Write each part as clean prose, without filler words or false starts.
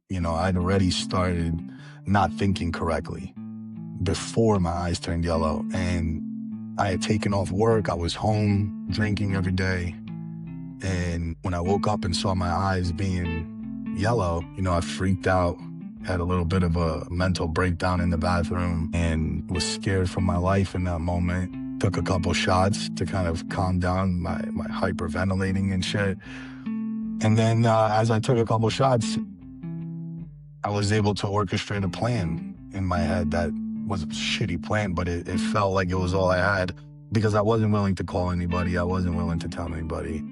I'd already started not thinking correctly before my eyes turned yellow. And I had taken off work. I was home drinking every day. And when I woke up and saw my eyes being yellow, I freaked out, had a little bit of a mental breakdown in the bathroom, and was scared for my life in that moment. Took a couple shots to kind of calm down my hyperventilating and shit. And then as I took a couple shots, I was able to orchestrate a plan in my head that was a shitty plan, but it felt like it was all I had because I wasn't willing to call anybody. I wasn't willing to tell anybody.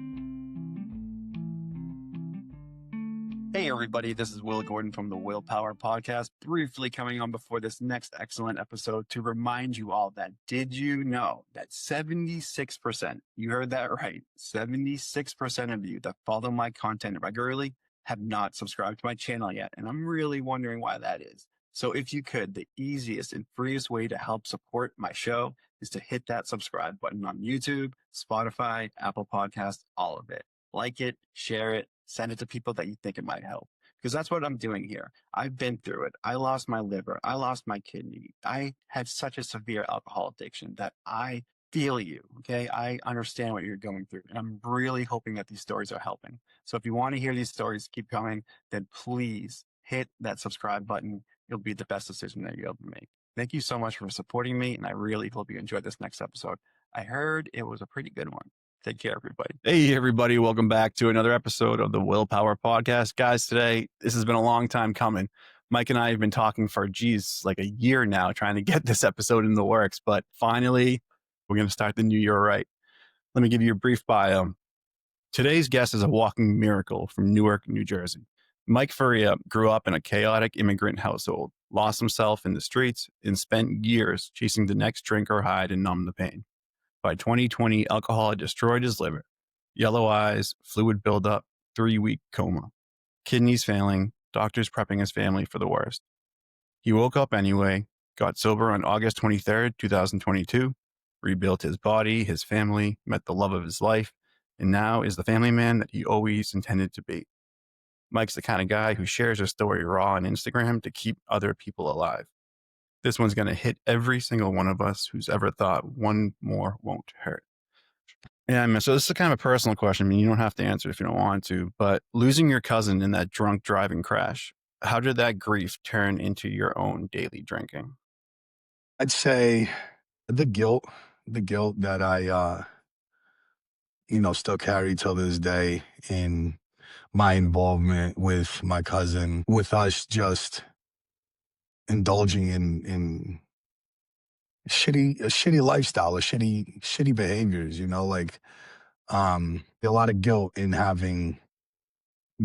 Hey everybody, this is Will Gordon from the Willpower Podcast, briefly coming on before this next excellent episode to remind you all that did you know that 76%, you heard that right, 76% of you that follow my content regularly have not subscribed to my channel yet, and I'm really wondering why that is. So if you could, the easiest and freest way to help support my show is to hit that subscribe button on YouTube, Spotify, Apple Podcasts, all of it. Like it, share it, send it to people that you think it might help. Because that's what I'm doing here. I've been through it. I lost my liver. I lost my kidney. I had such a severe alcohol addiction that I feel you, okay? I understand what you're going through. And I'm really hoping that these stories are helping. So if you want to hear these stories keep coming, then please hit that subscribe button. It'll be the best decision that you'll ever make. Thank you so much for supporting me. And I really hope you enjoyed this next episode. I heard it was a pretty good one. Take care, everybody. Hey, everybody. Welcome back to another episode of the Willpower Podcast. Guys, today, this has been a long time coming. Mike and I have been talking for, like a year now, trying to get this episode in the works. But finally, we're going to start the new year right. Let me give you a brief bio. Today's guest is a walking miracle from Newark, New Jersey. Mike Faria grew up in a chaotic immigrant household, lost himself in the streets, and spent years chasing the next drink or high to numb the pain. By 2020, alcohol had destroyed his liver. Yellow eyes, fluid buildup, 3-week coma. Kidneys failing, doctors prepping his family for the worst. He woke up anyway, got sober on August 23rd, 2022, rebuilt his body, his family, met the love of his life, and now is the family man that he always intended to be. Mike's the kind of guy who shares his story raw on Instagram to keep other people alive. This one's going to hit every single one of us who's ever thought one more won't hurt. Yeah, man. So this is kind of a personal question. I mean, you don't have to answer if you don't want to, but losing your cousin in that drunk driving crash, how did that grief turn into your own daily drinking? I'd say the guilt that I, still carry till this day in my involvement with my cousin, with us just indulging in a shitty lifestyle, shitty behaviors, a lot of guilt in having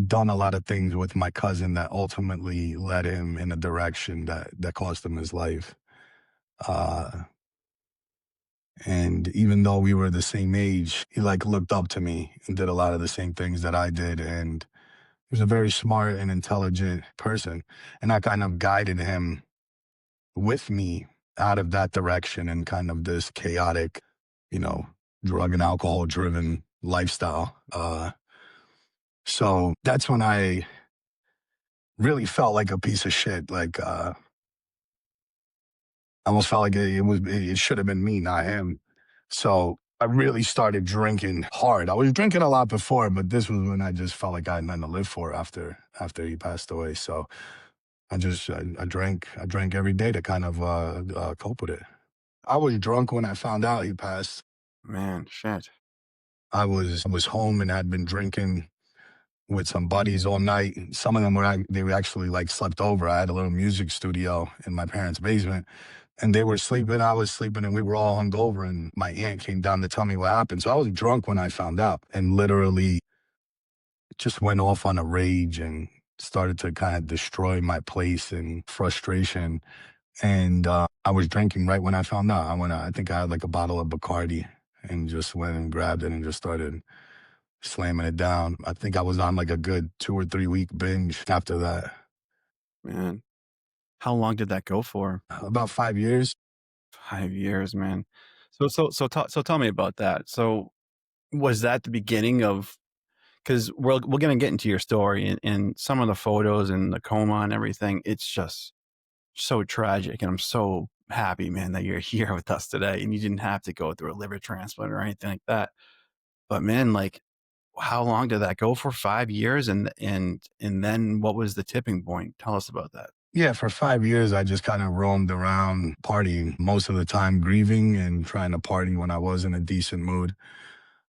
done a lot of things with my cousin that ultimately led him in a direction that cost him his life. And even though we were the same age, he looked up to me and did a lot of the same things that I did. And he was a very smart and intelligent person. And I kind of guided him with me out of that direction and kind of this chaotic, drug and alcohol driven lifestyle. So that's when I really felt like a piece of shit. I almost felt like it should have been me, not him. So I really started drinking hard. I was drinking a lot before, but this was when I just felt like I had nothing to live for after he passed away. So I drank every day to kind of cope with it. I was drunk when I found out he passed. Man, shit. I was home and had been drinking with some buddies all night. Some of them were actually slept over. I had a little music studio in my parents' basement, and they were sleeping. I was sleeping, and we were all hungover. And my aunt came down to tell me what happened. So I was drunk when I found out, and literally just went off on a rage and started to kind of destroy my place in frustration. And I was drinking right when I found out. I think I had a bottle of Bacardi and just went and grabbed it and just started slamming it down. I think I was on a good 2 or 3 week binge after that. Man, how long did that go for? About 5 years. 5 years, man. So tell me about that. So was that the beginning of, because we're going to get into your story and some of the photos and the coma and everything. It's just so tragic. And I'm so happy, man, that you're here with us today and you didn't have to go through a liver transplant or anything like that. But man, like, how long did that go for? 5 years? And then what was the tipping point? Tell us about that. Yeah, for 5 years, I just kind of roamed around partying, most of the time grieving and trying to party when I was in a decent mood.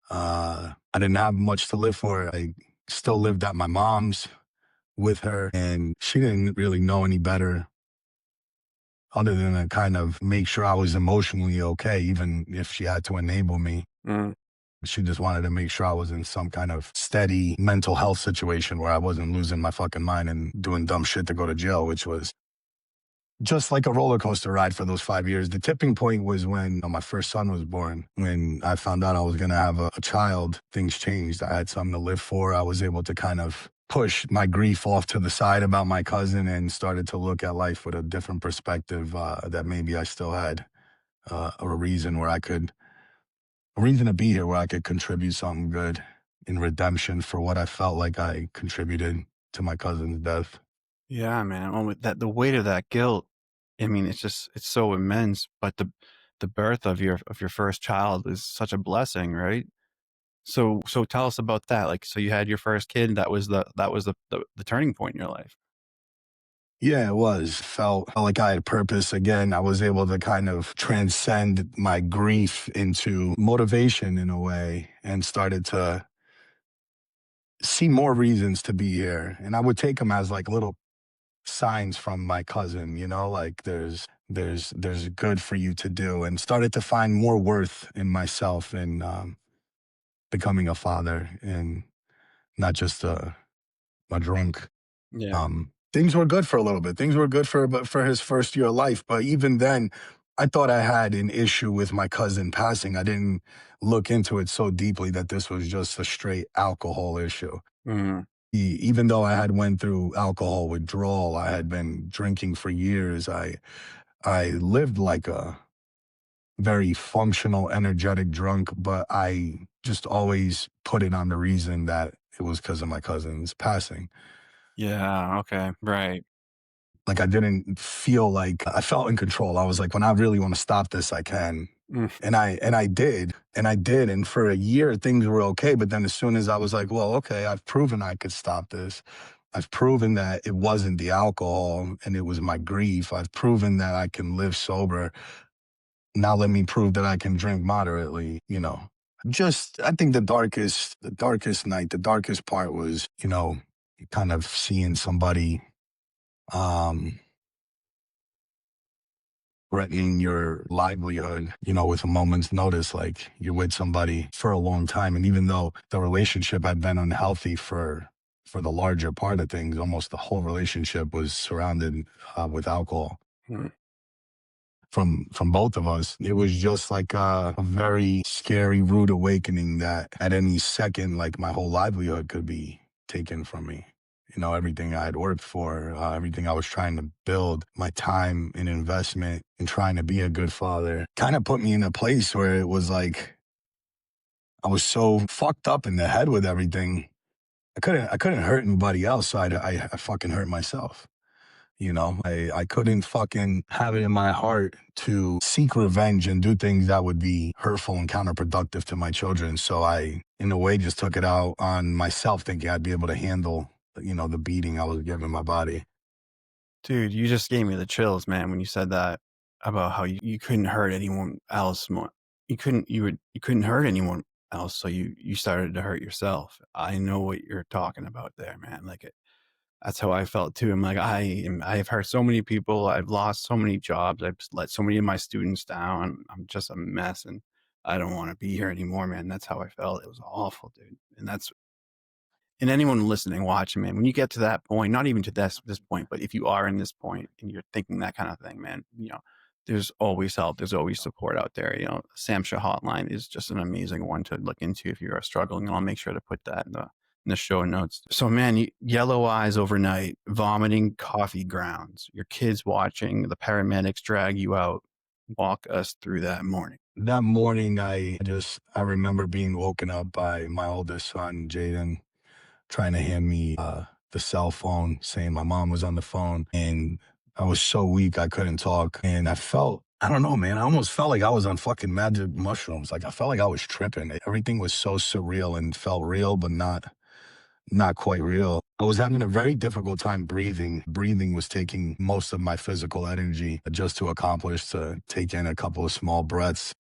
I didn't have much to live for. I still lived at my mom's with her, and she didn't really know any better other than to kind of make sure I was emotionally okay, even if she had to enable me. Mm. She just wanted to make sure I was in some kind of steady mental health situation where I wasn't losing my fucking mind and doing dumb shit to go to jail, which was just like a roller coaster ride for those 5 years. The tipping point was when my first son was born. When I found out I was going to have a child, things changed. I had something to live for. I was able to kind of push my grief off to the side about my cousin and started to look at life with a different perspective that maybe I still had a reason where I could, a reason to be here where I could contribute something good in redemption for what I felt like I contributed to my cousin's death. Yeah, man. Oh, with that, the weight of that guilt, I mean, it's so immense, but the birth of your first child is such a blessing, right? So tell us about that. Like, so you had your first kid, that was the turning point in your life. Yeah, it was. Felt like I had purpose again. I was able to kind of transcend my grief into motivation in a way and started to see more reasons to be here. And I would take them as like little signs from my cousin, like there's good for you to do, and started to find more worth in myself and becoming a father and not just a drunk. Yeah. Things were good for a little bit. Things were good for his first year of life. But even then, I thought I had an issue with my cousin passing. I didn't look into it so deeply that this was just a straight alcohol issue. Mm. Even though I had went through alcohol withdrawal, I had been drinking for years. I lived like a very functional, energetic drunk, but I just always put it on the reason that it was because of my cousin's passing. Yeah. Okay. Right. Like I didn't feel like I felt in control. I was like, when I really want to stop this, I can. Mm. And I did. And I did. And for a year things were okay. But then as soon as I was like, well, okay, I've proven I could stop this. I've proven that it wasn't the alcohol and it was my grief. I've proven that I can live sober. Now let me prove that I can drink moderately. Just I think the darkest night, the darkest part was, kind of seeing somebody um threatening your livelihood, with a moment's notice, like you're with somebody for a long time. And even though the relationship had been unhealthy for the larger part of things, almost the whole relationship was surrounded with alcohol Mm. from both of us. It was just like a very scary, rude awakening that at any second, like my whole livelihood could be taken from me. Everything I had worked for, everything I was trying to build, my time and investment in trying to be a good father, kind of put me in a place where it was like I was so fucked up in the head with everything. I couldn't hurt anybody else, so I fucking hurt myself. I couldn't fucking have it in my heart to seek revenge and do things that would be hurtful and counterproductive to my children. So I, in a way, just took it out on myself, thinking I'd be able to handle, the beating I was giving my body. Dude, you just gave me the chills, man, when you said that about how you couldn't hurt anyone else more. You couldn't hurt anyone else, so you started to hurt yourself. I know what you're talking about there, man. Like that's how I felt too. I'm like, I've hurt so many people. I've lost so many jobs. I've let so many of my students down. I'm just a mess and I don't want to be here anymore, man. That's how I felt. It was awful, dude. And anyone listening, watching, man, when you get to that point, not even to this point, but if you are in this point and you're thinking that kind of thing, man, there's always help. There's always support out there. SAMHSA Hotline is just an amazing one to look into if you are struggling. And I'll make sure to put that in the show notes. So, man, yellow eyes overnight, vomiting coffee grounds, your kids watching, the paramedics drag you out. Walk us through that morning. That morning, I remember being woken up by my oldest son, Jaden. trying to hand me the cell phone, saying my mom was on the phone, and I was so weak I couldn't talk. And I don't know, man. I almost felt like I was on fucking magic mushrooms. Like I felt like I was tripping. Everything was so surreal and felt real, but not quite real. I was having a very difficult time breathing. Breathing was taking most of my physical energy just to take in a couple of small breaths.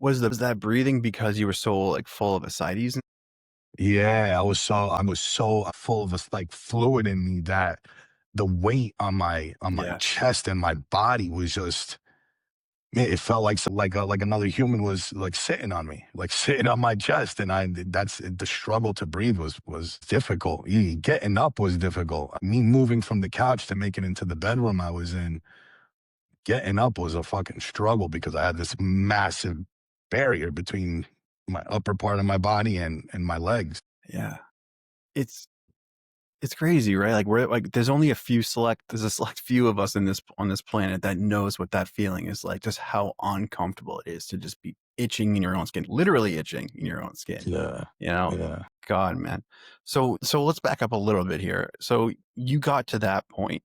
Was that breathing because you were so like full of ascites? Yeah, I was so full of this like fluid in me that the weight on my Yeah. chest and my body was just, man, it felt like another human was like sitting on me, like sitting on my chest. And that's the struggle to breathe was difficult. Getting up was difficult. Me moving from the couch to make it into the bedroom I was in, getting up was a fucking struggle because I had this massive barrier between my upper part of my body and my legs. Yeah. It's It's crazy, right? Like we're like there's only there's a select few of us on this planet that knows what that feeling is like, just how uncomfortable it is to just be itching in your own skin, literally itching in your own skin. Yeah. You know, Yeah. God, man. So let's back up a little bit here. So you got to that point,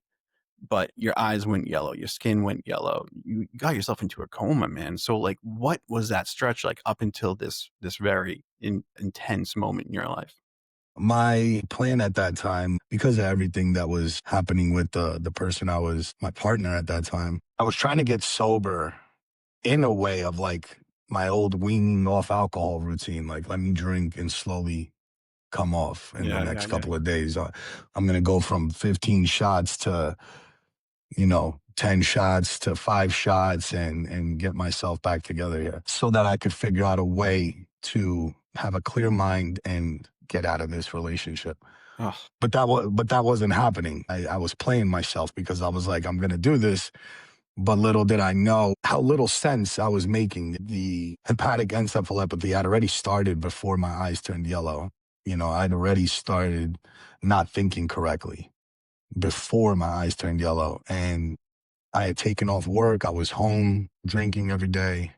but your eyes went yellow, your skin went yellow. You got yourself into a coma, man. So like, what was that stretch like up until this very intense moment in your life? My plan at that time, because of everything that was happening with the person I was my partner at that time, I was trying to get sober in a way of like my old weaning off alcohol routine. Like, let me drink and slowly come off in the next Yeah. couple of days. I'm going to go from 15 shots to, 10 shots to 5 shots and get myself back together here so that I could figure out a way to have a clear mind and get out of this relationship. Oh, But that wasn't happening. I was playing myself because I was like, I'm going to do this. But little did I know how little sense I was making. The hepatic encephalopathy had already started before my eyes turned yellow. I'd already started not thinking correctly before my eyes turned yellow. And I had taken off work. I was home drinking every day.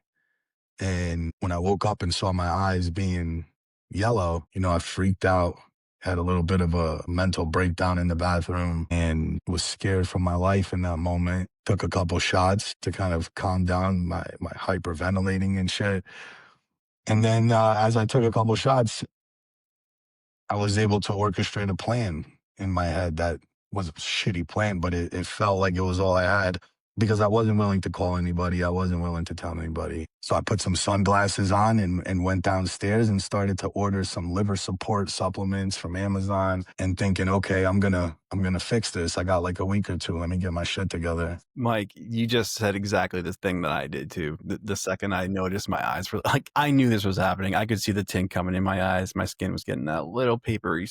And when I woke up and saw my eyes being yellow, I freaked out, had a little bit of a mental breakdown in the bathroom, and was scared for my life in that moment. Took a couple shots to kind of calm down my hyperventilating and shit. And then as I took a couple shots, I was able to orchestrate a plan in my head that was a shitty plan, but it felt like it was all I had because I wasn't willing to call anybody. I wasn't willing to tell anybody. So I put some sunglasses on and went downstairs and started to order some liver support supplements from Amazon and thinking, okay, I'm gonna fix this. I got like a week or two. Let me get my shit together. Mike, you just said exactly the thing that I did too. The second I noticed my eyes were like, I knew this was happening. I could see the tint coming in my eyes. My skin was getting that little papery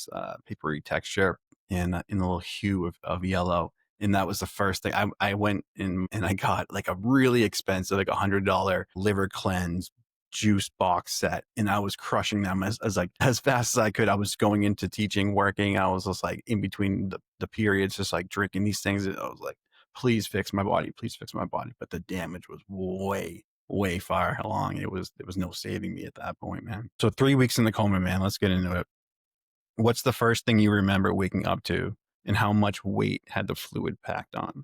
texture and in a little hue of yellow. And that was the first thing I went in and I got like a really expensive, like $100 liver cleanse juice box set. And I was crushing them as fast as I could. I was going into teaching, working. I was just like in between the periods, just like drinking these things. And I was like, please fix my body. Please fix my body. But the damage was way far along. There was no saving me at that point, man. So 3 weeks in the coma, man. Let's get into it. What's the first thing you remember waking up to, and how much weight had the fluid packed on?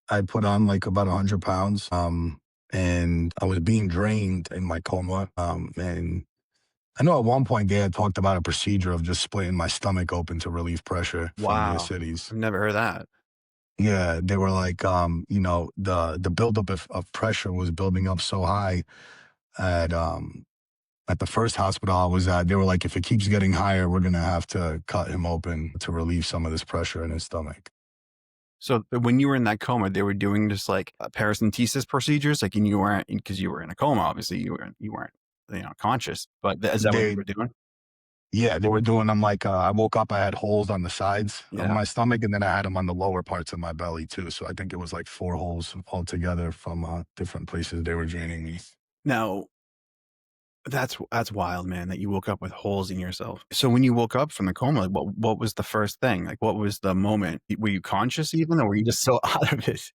I put on like about 100 pounds. And I was being drained in my coma. And I know at one point they had talked about a procedure of just splitting my stomach open to relieve pressure from the Wow. acids. I've never heard that. Yeah, they were like, the buildup of pressure was building up so high at at the first hospital I was at. They were like, if it keeps getting higher, we're gonna have to cut him open to relieve some of this pressure in his stomach. So when you were in that coma, they were doing just like paracentesis procedures, like, and you weren't, because you were in a coma. Obviously, you weren't, conscious. But is that what they They were doing? Yeah, they were doing them like, I woke up, I had holes on the sides of Yeah. my stomach, and then I had them on the lower parts of my belly too. So I think it was like 4 holes altogether from different places they were draining me. Now that's wild, man. That you woke up with holes in yourself. So when you woke up from the coma, like what was the first thing? Like what was the moment? Were you conscious even, or were you just so out of it?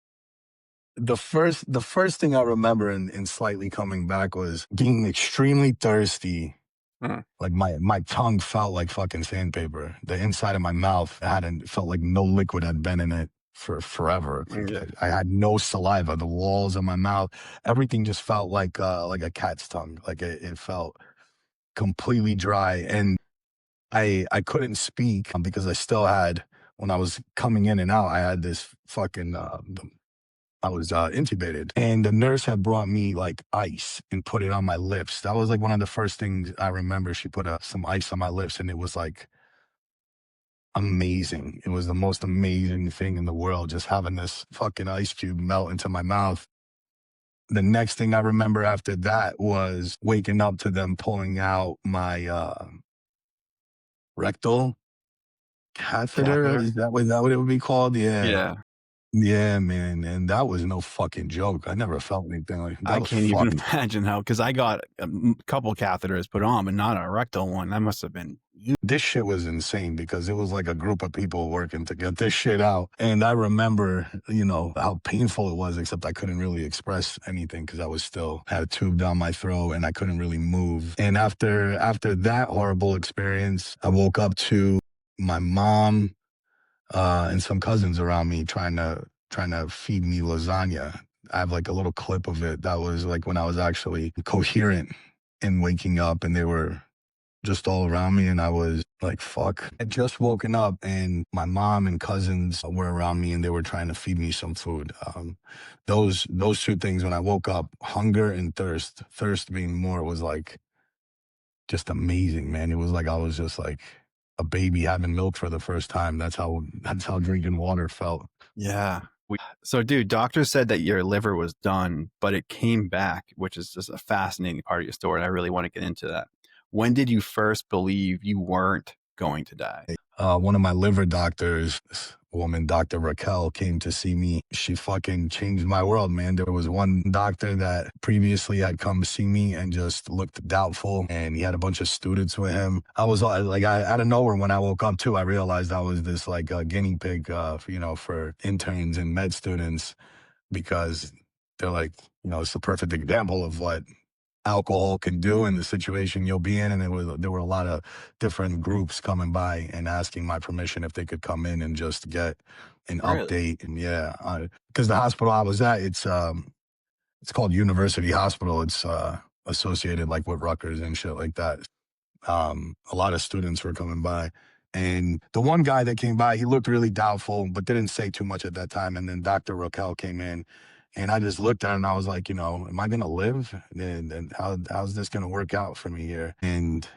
The first thing I remember in slightly coming back was being extremely thirsty Hmm. Like my tongue felt like fucking sandpaper. The inside of my mouth hadn't felt like no liquid had been in it for forever. Like Yeah. I had no saliva. The walls of my mouth, everything just felt like a cat's tongue. Like it felt completely dry, and I couldn't speak because I still had, when I was coming in and out, I had this fucking I was intubated, and the nurse had brought me like ice and put it on my lips. That was like one of the first things I remember. She put some ice on my lips, and it was like amazing. It was the most amazing thing in the world, just having this fucking ice cube melt into my mouth. The next thing I remember after that was waking up to them pulling out my rectal catheter. Is that what it would be called? Yeah. Yeah. Yeah, man. And that was no fucking joke. I never felt anything like that. I Was can't even fucking, imagine how, because I got a couple catheters put on, but not a rectal one. That must have been this shit was insane because it was like a group of people working to get this shit out. And I remember, how painful it was, except I couldn't really express anything because I was still had a tube down my throat and I couldn't really move. And after that horrible experience, I woke up to my mom and some cousins around me trying to feed me lasagna. I have like a little clip of it. That was like when I was actually coherent and waking up, and they were just all around me, and I was like, fuck. I just woken up, and my mom and cousins were around me, and they were trying to feed me some food. Those two things, when I woke up, hunger and thirst being more, was like just amazing, man. It was like I was just like a baby having milk for the first time. That's how drinking water felt. Yeah. So, dude, doctors said that your liver was done, but it came back, which is just a fascinating part of your story. And I really want to get into that. When did you first believe you weren't going to die? One of my liver doctors, this woman, Dr. Raquel, came to see me. She fucking changed my world, man. There was one doctor that previously had come see me and just looked doubtful, and he had a bunch of students with him. I was like, out of nowhere, when I woke up too, I realized I was this like guinea pig, for interns and med students, because they're like, it's the perfect example of what alcohol can do in the situation you'll be in. And there were a lot of different groups coming by and asking my permission if they could come in and just get an Really? update. And yeah, because the hospital I was at, it's called University Hospital. It's associated like with Rutgers and shit like that. A lot of students were coming by. And the one guy that came by, he looked really doubtful, but didn't say too much at that time. And then Dr. Raquel came in, and I just looked at her and I was like, am I going to live? And how's this going to work out for me here? And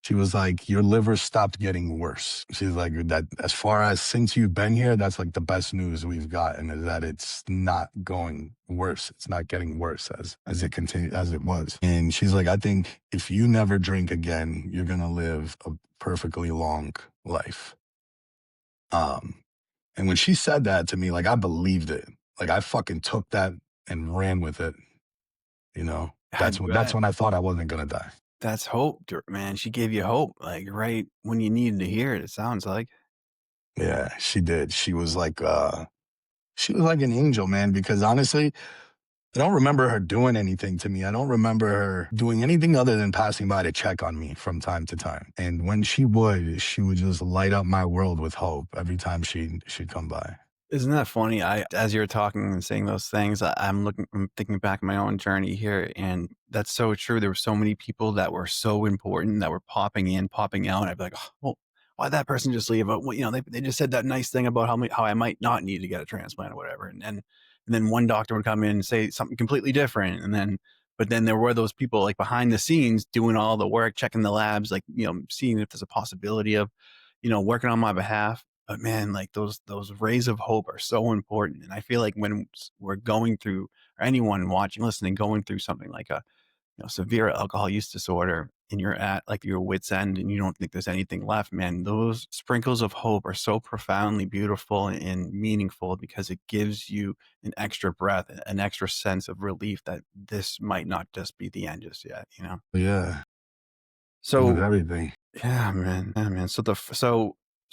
she was like, your liver stopped getting worse. She's like, that as far as since you've been here, that's like the best news we've gotten, is that it's not going worse. It's not getting worse as it continued, as it was. And she's like, I think if you never drink again, you're going to live a perfectly long life. And when she said that to me, like, I believed it. Like, I fucking took that and ran with it. That's when I thought I wasn't going to die. That's hope, man. She gave you hope, like right when you needed to hear it, it sounds like. Yeah, she did. She was like an angel, man, because honestly, I don't remember her doing anything to me. I don't remember her doing anything other than passing by to check on me from time to time. And when she would just light up my world with hope every time she'd come by. Isn't that funny? As you're talking and saying those things, I'm thinking back my own journey here, and that's so true. There were so many people that were so important that were popping in, popping out. And I'd be like, oh, well, why'd that person just leave? Well, they just said that nice thing about how I might not need to get a transplant or whatever. And then one doctor would come in and say something completely different. But then there were those people like behind the scenes doing all the work, checking the labs, like, seeing if there's a possibility of, working on my behalf. But man, like those rays of hope are so important. And I feel like when we're going through, or anyone watching, listening, going through something like a severe alcohol use disorder, and you're at like your wit's end and you don't think there's anything left, man, those sprinkles of hope are so profoundly beautiful and meaningful, because it gives you an extra breath, an extra sense of relief that this might not just be the end just yet, Yeah, it was So everything. yeah, man. Yeah, man. So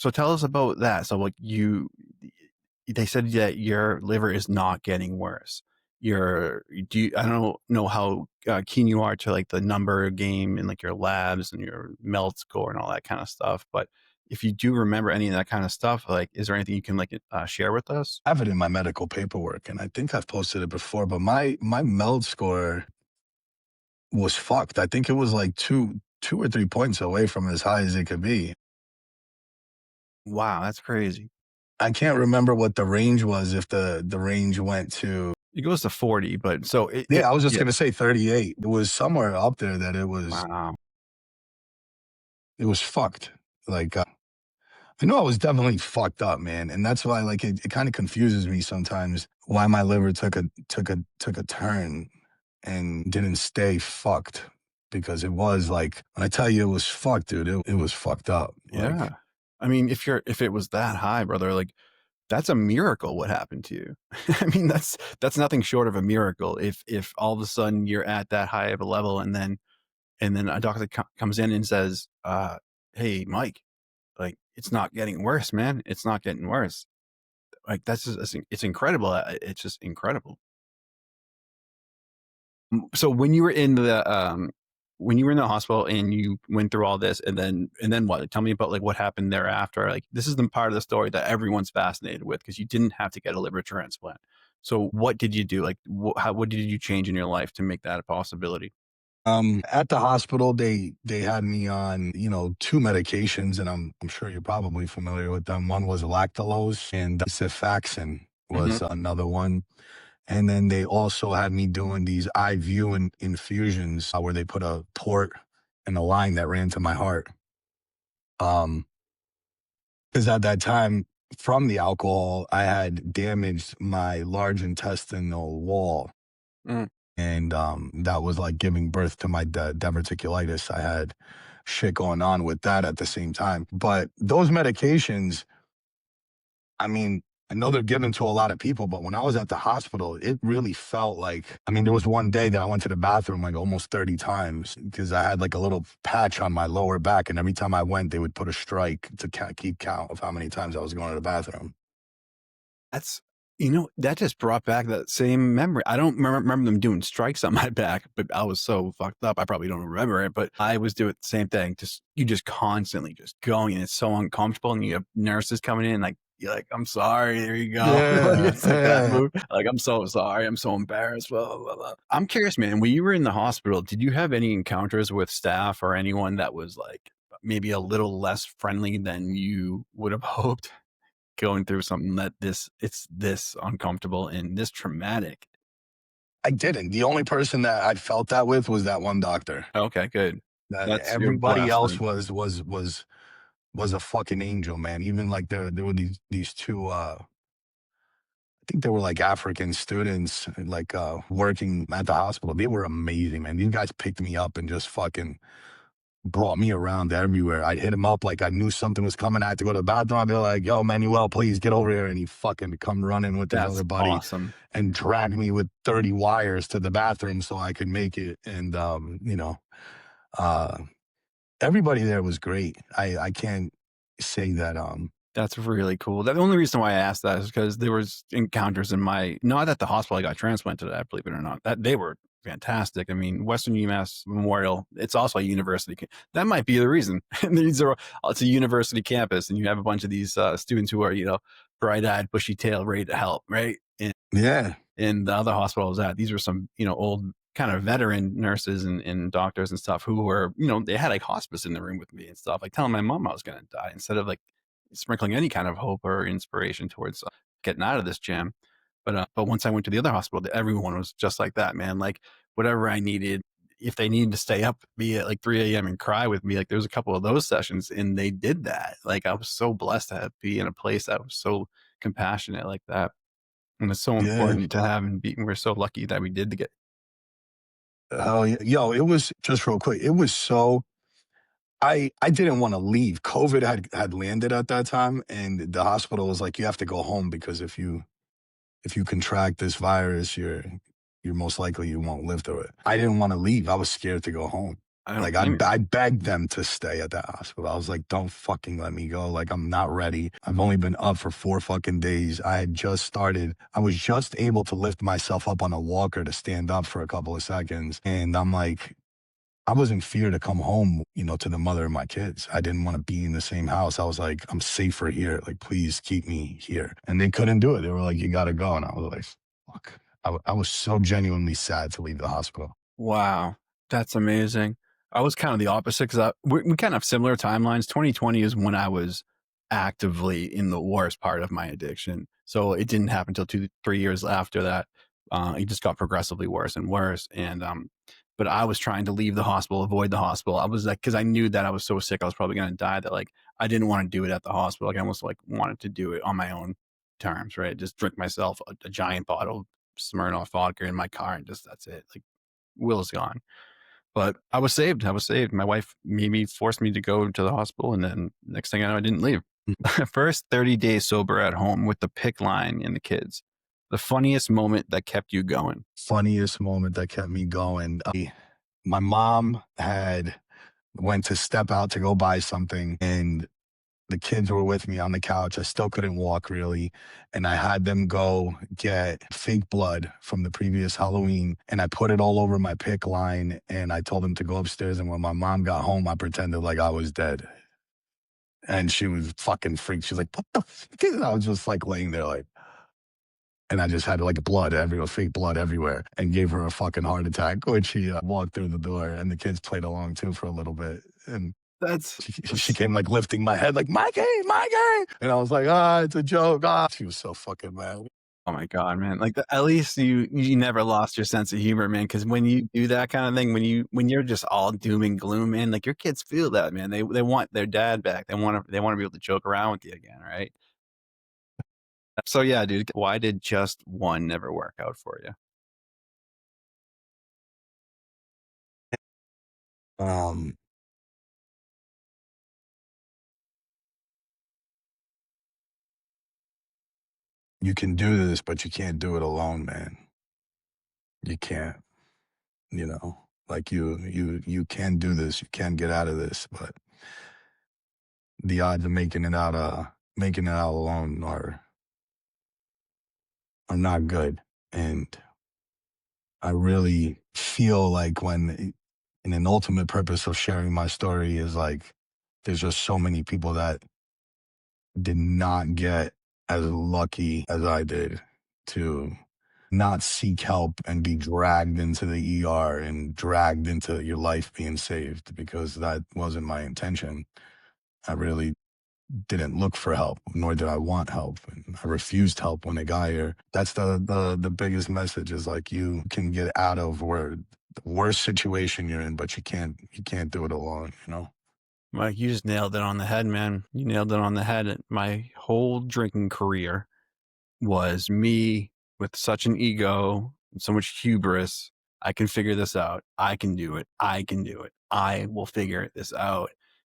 tell us about that. So like they said that your liver is not getting worse. I don't know how keen you are to like the number game and like your labs and your meld score and all that kind of stuff. But if you do remember any of that kind of stuff, like, is there anything you can like share with us? I have it in my medical paperwork, and I think I've posted it before, but my meld score was fucked. I think it was like 2 or 3 points away from as high as it could be. Wow, that's crazy. I can't remember what the range was, if the range went to. It goes to 40, but so Yeah, I was just yeah. gonna say 38. It was somewhere up there that Wow. it was fucked. Like, I know I was definitely fucked up, man, and that's why, like, it kinda confuses me sometimes why my liver took a turn and didn't stay fucked, because it was, like, when I tell you it was fucked, dude, it was fucked up, Yeah. like. I mean, if it was that high, brother, like that's a miracle what happened to you. I mean, that's nothing short of a miracle. If all of a sudden you're at that high of a level and then a doctor comes in and says, "Hey, Mike, like it's not getting worse, man. It's not getting worse." Like that's just it's incredible. It's just incredible. So when you were in the hospital and you went through all this and then what? Tell me about like what happened thereafter. Like this is the part of the story that everyone's fascinated with because you didn't have to get a liver transplant. So what did you do? Like what did you change in your life to make that a possibility? At the hospital, they had me on, 2 medications, and I'm sure you're probably familiar with them. One was lactulose, and cefaxin Hmm. was another one. And then they also had me doing these IV infusions, where they put a port and a line that ran to my heart. Um, because at that time, from the alcohol, I had damaged my large intestinal wall, Mm. and that was like giving birth to my diverticulitis. I had shit going on with that at the same time. But those medications, I mean, I know they're given to a lot of people, but when I was at the hospital, it really felt like, I mean, there was one day that I went to the bathroom like almost 30 times because I had like a little patch on my lower back. And every time I went, they would put a strike to keep count of how many times I was going to the bathroom. That's that just brought back that same memory. I don't remember them doing strikes on my back, but I was so fucked up. I probably don't remember it, but I was doing the same thing. You just constantly just going, and it's so uncomfortable. And you have nurses coming in, like you're like, "I'm sorry, there you go." Like Yeah, it's like that yeah. move. Like I'm so sorry. I'm so embarrassed. Blah, blah, blah, blah. I'm curious, man. When you were in the hospital, did you have any encounters with staff or anyone that was like maybe a little less friendly than you would have hoped? Going through something that it's this uncomfortable and this traumatic. I didn't. The only person that I felt that with was that one doctor. Okay, good. You're Everybody blessed else then. was a fucking angel, man. Even like there were these two, I think they were like African students, like, working at the hospital. They were amazing, man. These guys picked me up and just fucking brought me around everywhere. I'd hit him up like I knew something was coming. I had to go to the bathroom. I'd be like, "Yo, Manuel, please get over here." And he fucking come running with his That's other buddy awesome. and drag me with 30 wires to the bathroom so I could make it. And, uh, everybody there was great. I can't say that. That's really cool. The only reason why I asked that is because there was encounters in my not at the hospital I got transplanted at, believe it or not. That they were fantastic. I mean, Western UMass Memorial, it's also a university. That might be the reason. It's a university campus, and you have a bunch of these students who are, bright-eyed, bushy-tailed, ready to help, right? And Yeah, in the other hospital I was at, these were some, old kind of veteran nurses and doctors and stuff who were, they had like hospice in the room with me and stuff, like telling my mom I was going to die instead of like sprinkling any kind of hope or inspiration towards getting out of this jam. But once I went to the other hospital, everyone was just like that, man. Like whatever I needed, if they needed to stay up, be at like 3 a.m. and cry with me, like there was a couple of those sessions and they did that. Like I was so blessed to be in a place that was so compassionate like that. And it's so yeah. important to have we're so lucky that we did to get. Oh, yeah. Yo, it was just real quick. It was so. I didn't want to leave. COVID had landed at that time, and the hospital was like, "You have to go home because if you contract this virus, you're most likely you won't live through it." I didn't want to leave. I was scared to go home. I don't Like blame you. I begged them to stay at that hospital. I was like, don't fucking let me go. Like I'm not ready. I've only been up for 4 fucking days. I had just started. I was just able to lift myself up on a walker to stand up for a couple of seconds. And I'm like, I was in fear to come home, to the mother of my kids. I didn't want to be in the same house. I was like, I'm safer here. Like, please keep me here. And they couldn't do it. They were like, you got to go. And I was like, fuck. I was so genuinely sad to leave the hospital. Wow, that's amazing. I was kind of the opposite because we kind of have similar timelines. 2020 is when I was actively in the worst part of my addiction. So it didn't happen until 2, 3 years after that. It just got progressively worse and worse. And but I was trying to leave the hospital, avoid the hospital. I was like, because I knew that I was so sick, I was probably going to die. That like I didn't want to do it at the hospital. Like I almost like wanted to do it on my own terms, right? Just drink myself a giant bottle of Smirnoff vodka in my car and just that's it. Like Will's gone. But I was saved. I was saved. My wife forced me to go to the hospital, and then next thing I know, I didn't leave. First 30 days sober at home with the pick line and the kids. The funniest moment that kept you going. Funniest moment that kept me going. My mom had went to step out to go buy something, and the kids were with me on the couch. I still couldn't walk really. And I had them go get fake blood from the previous Halloween. And I put it all over my pick line. And I told them to go upstairs. And when my mom got home, I pretended like I was dead. And she was fucking freaked. She's like, what the fuck? And I was just like laying there like, and I just had like fake blood everywhere, and gave her a fucking heart attack when she walked through the door. And the kids played along too for a little bit. And That's she came like lifting my head, like, Mikey, Mikey. And I was like, it's a joke. She was so fucking mad. oh my God, man. Like at least you never lost your sense of humor, man. Cause when you do that kind of thing, when you're just all doom and gloom, man, like your kids feel that, man. They want their dad back. They want to be able to joke around with you again, right? So yeah, dude, why did just one never work out for you? Um, you can do this, but you can't do it alone, man. You can't, like you can do this. You can get out of this, but the odds of making it out alone are not good. And I really feel like and an ultimate purpose of sharing my story is like, there's just so many people that did not get as lucky as I did to not seek help and be dragged into the ER and dragged into your life being saved, because that wasn't my intention. I really didn't look for help, nor did I want help. And I refused help when I got here. That's the biggest message, is like, you can get out of the worst situation you're in, but you can't do it alone. Mike, you just nailed it on the head, man. You nailed it on the head. My whole drinking career was me with such an ego and so much hubris. I can figure this out. I can do it. I can do it. I will figure this out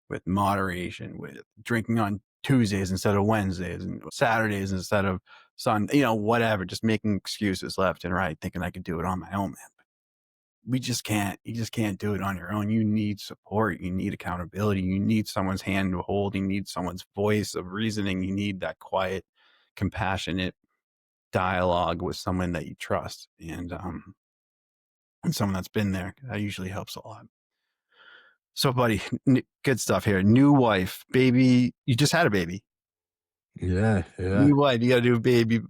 with moderation, with drinking on Tuesdays instead of Wednesdays and Saturdays instead of Sunday, whatever, just making excuses left and right, thinking I could do it on my own, man. You just can't do it on your own. You need support. You need accountability. You need someone's hand to hold. You need someone's voice of reasoning. You need that quiet, compassionate dialogue with someone that you trust and someone that's been there. That usually helps a lot. So, buddy, good stuff here. New wife, baby. You just had a baby. Yeah. New wife. You got to do a baby.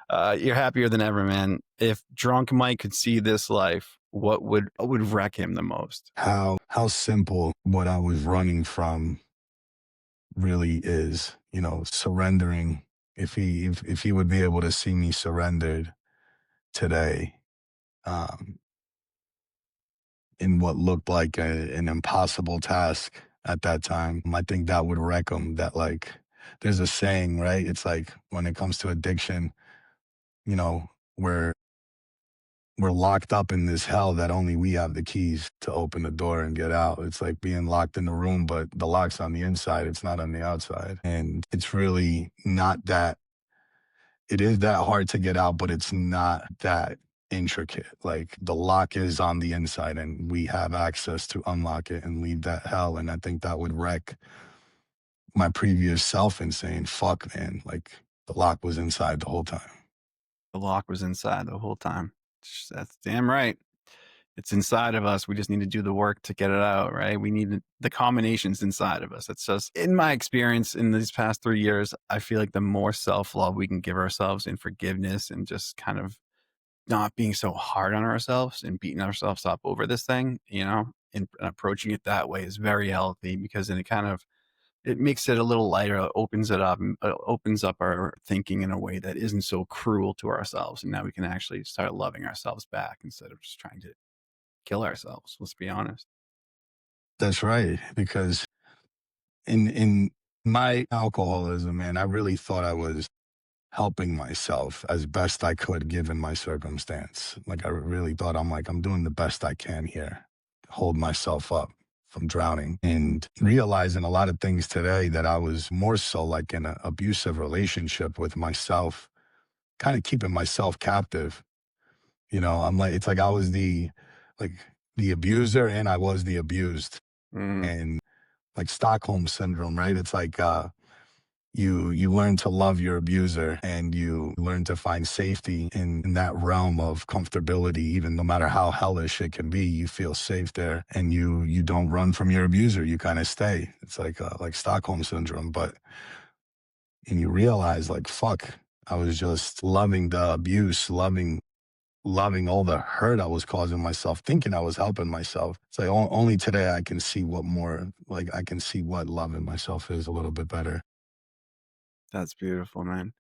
You're happier than ever, man. If drunk Mike could see this life, what would wreck him the most? How simple what I was running from really is, surrendering. If he would be able to see me surrendered today, um, in what looked like an impossible task at that time, I think that would wreck him. That, like, there's a saying, right? It's like, when it comes to addiction, we're locked up in this hell that only we have the keys to open the door and get out. It's like being locked in the room, but the lock's on the inside. It's not on the outside. And it's really not that, it is that hard to get out, but it's not that intricate. Like the lock is on the inside and we have access to unlock it and leave that hell. And I think that would wreck my previous self in saying, fuck, man, like the lock was inside the whole time. The lock was inside the whole time. That's damn right. It's inside of us. We just need to do the work to get it out, right? We need the combinations inside of us. It's just, in my experience in these past 3 years, I feel like the more self-love we can give ourselves in forgiveness and just kind of not being so hard on ourselves and beating ourselves up over this thing, and approaching it that way is very healthy, because then it makes it a little lighter, opens it up, and opens up our thinking in a way that isn't so cruel to ourselves. And now we can actually start loving ourselves back instead of just trying to kill ourselves. Let's be honest. That's right. Because in my alcoholism, man, I really thought I was helping myself as best I could given my circumstance. Like I really thought I'm doing the best I can here, hold myself up from drowning, and realizing a lot of things today that I was more so like in an abusive relationship with myself, kind of keeping myself captive. I'm like, it's like I was like the abuser and I was the abused. Mm, And like Stockholm syndrome, right? It's like you learn to love your abuser and you learn to find safety in that realm of comfortability, even no matter how hellish it can be, you feel safe there and you don't run from your abuser. You kind of stay. It's like Stockholm syndrome, and you realize like, fuck, I was just loving the abuse, loving all the hurt I was causing myself, thinking I was helping myself. It's like only today I can see I can see what loving myself is a little bit better. that's beautiful, man.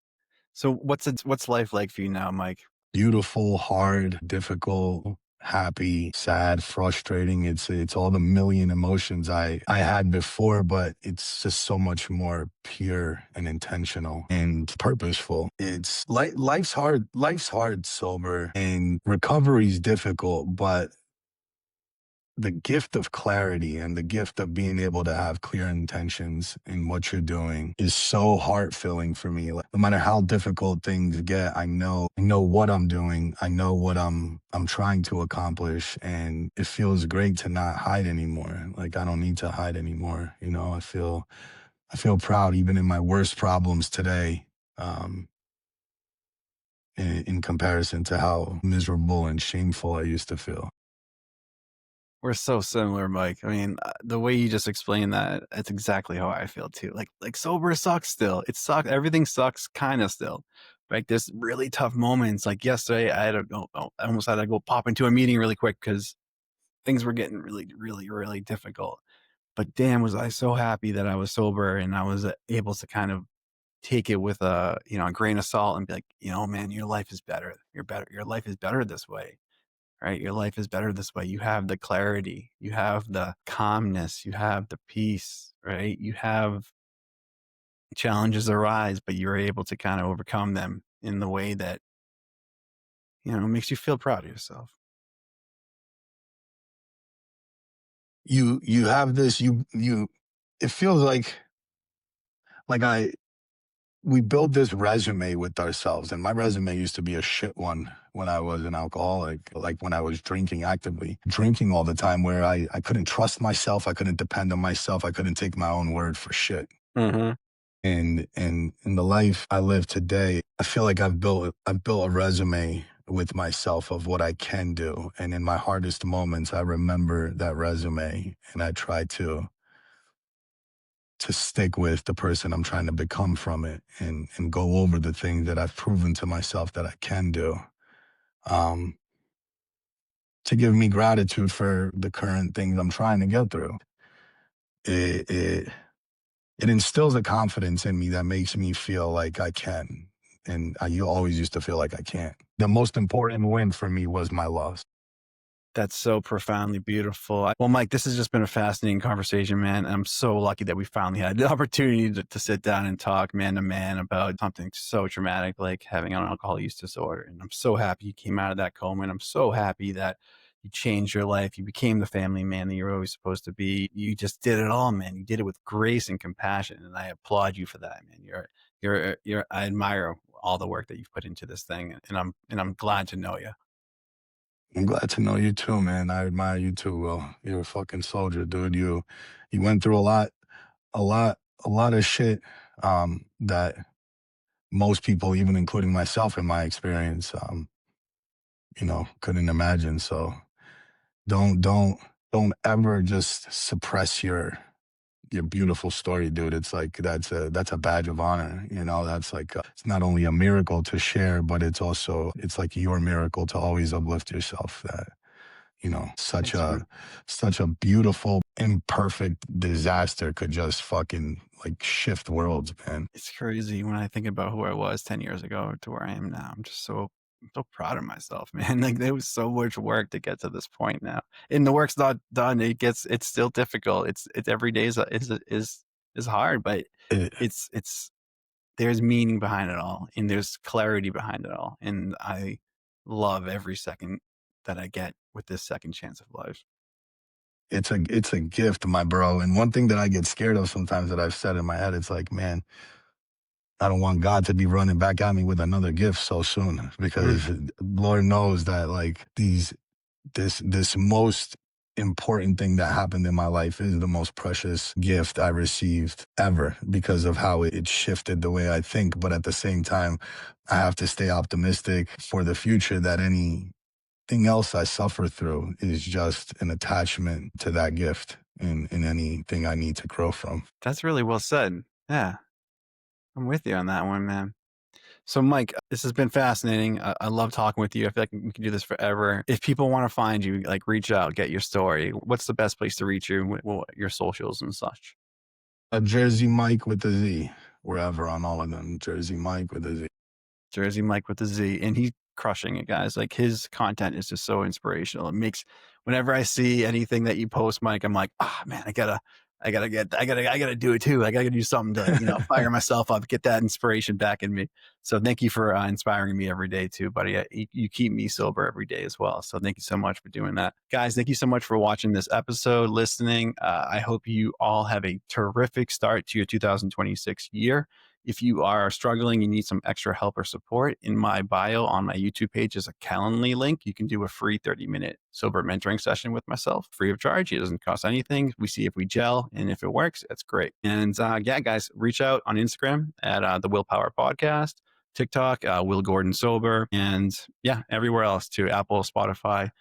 So what's life like for you now, Mike? Beautiful, hard, difficult, happy, sad, frustrating. It's all the million emotions I had before, but it's just so much more pure and intentional and purposeful. It's like life's hard sober and recovery's difficult, but the gift of clarity and the gift of being able to have clear intentions in what you're doing is so heart filling for me. Like, no matter how difficult things get, I know what I'm doing. I know what I'm trying to accomplish. And it feels great to not hide anymore. Like I don't need to hide anymore. I feel proud even in my worst problems today. Um, in comparison to how miserable and shameful I used to feel. We're so similar, Mike. I mean, the way you just explained that, that's exactly how I feel too. Like sober sucks still. It sucks. Everything sucks kind of still. Like there's really tough moments. Like yesterday, I had to go. I almost had to go pop into a meeting really quick because things were getting really, really, really difficult. But damn, was I so happy that I was sober and I was able to kind of take it with a grain of salt and be like, man, your life is better. You're better. Your life is better this way, right? Your life is better this way. You have the clarity, you have the calmness, you have the peace, right? You have challenges arise, but you're able to kind of overcome them in the way that, makes you feel proud of yourself. You have this, it feels like we build this resume with ourselves, and my resume used to be a shit one when I was an alcoholic, like when I was drinking actively, drinking all the time, where I couldn't trust myself, I couldn't depend on myself, I couldn't take my own word for shit. Mm-hmm. And in the life I live today, I feel like I've built a resume with myself of what I can do. And in my hardest moments, I remember that resume and I try to stick with the person I'm trying to become from it and go over the things that I've proven to myself that I can do. Um, to give me gratitude for the current things I'm trying to get through. It, it it instills a confidence in me that makes me feel like I can. And you always used to feel like I can't. The most important win for me was my loss. That's so profoundly beautiful. Well, Mike, this has just been a fascinating conversation, man. I'm so lucky that we finally had the opportunity to sit down and talk man to man about something so traumatic like having an alcohol use disorder. And I'm so happy you came out of that coma. And I'm so happy that you changed your life. You became the family man that you're always supposed to be. You just did it all, man. You did it with grace and compassion. And I applaud you for that, man. I admire all the work that you've put into this thing. And I'm glad to know you. I'm glad to know you too, man. I admire you too, Will. You're a fucking soldier, dude. You went through a lot, a lot of shit that most people, even including myself in my experience, couldn't imagine. So don't don't don't ever just suppress your beautiful story, dude. It's like that's a badge of honor. That's like it's not only a miracle to share, but it's like your miracle to always uplift yourself. That such Thanks, a man. such a beautiful imperfect disaster could just fucking like shift worlds, man. It's crazy when I think about who I was 10 years ago to where I am now. I'm so proud of myself, man. Like there was so much work to get to this point now. And the work's not done. It's still difficult. It's every day is hard, but It, it's there's meaning behind it all and there's clarity behind it all. And I love every second that I get with this second chance of life. it's a gift, my bro. And one thing that I get scared of sometimes that I've said in my head, it's like, man, I don't want God to be running back at me with another gift so soon, Mm. because Lord knows that like this most important thing that happened in my life is the most precious gift I received ever because of how it shifted the way I think. But at the same time, I have to stay optimistic for the future that anything else I suffer through is just an attachment to that gift and anything I need to grow from. That's really well said. Yeah, I'm with you on that one, man. So, Mike, this has been fascinating. I love talking with you. I feel like we can do this forever. If people want to find you, like reach out, get your story, what's the best place to reach you? Your socials and such? A Jersey Mike with a Z, wherever on all of them. Jersey Mike with a Z. Jersey Mike with a Z, and he's crushing it, guys. Like his content is just so inspirational. It makes whenever I see anything that you post, Mike, I'm like, ah, man, I gotta do it too. I gotta do something to, fire myself up, get that inspiration back in me. So thank you for inspiring me every day too, buddy. You keep me sober every day as well. So thank you so much for doing that, guys. Thank you so much for watching this episode, listening. I hope you all have a terrific start to your 2026 year. If you are struggling, you need some extra help or support, in my bio on my YouTube page is a Calendly link. You can do a free 30-minute sober mentoring session with myself, free of charge. It doesn't cost anything. We see if we gel, and if it works, that's great. And yeah, guys, reach out on Instagram at the Willpower Podcast, TikTok, Will Gordon Sober, and yeah, everywhere else too, Apple, Spotify,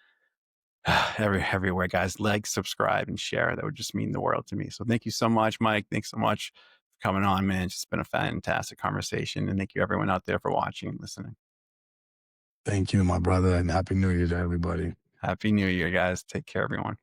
everywhere, guys. Like, subscribe, and share. That would just mean the world to me. So thank you so much, Mike. Thanks so much for coming on, man. It's just been a fantastic conversation. And thank you everyone out there for watching and listening. Thank you, my brother, and Happy New Year to everybody. Happy New Year, guys. Take care, everyone.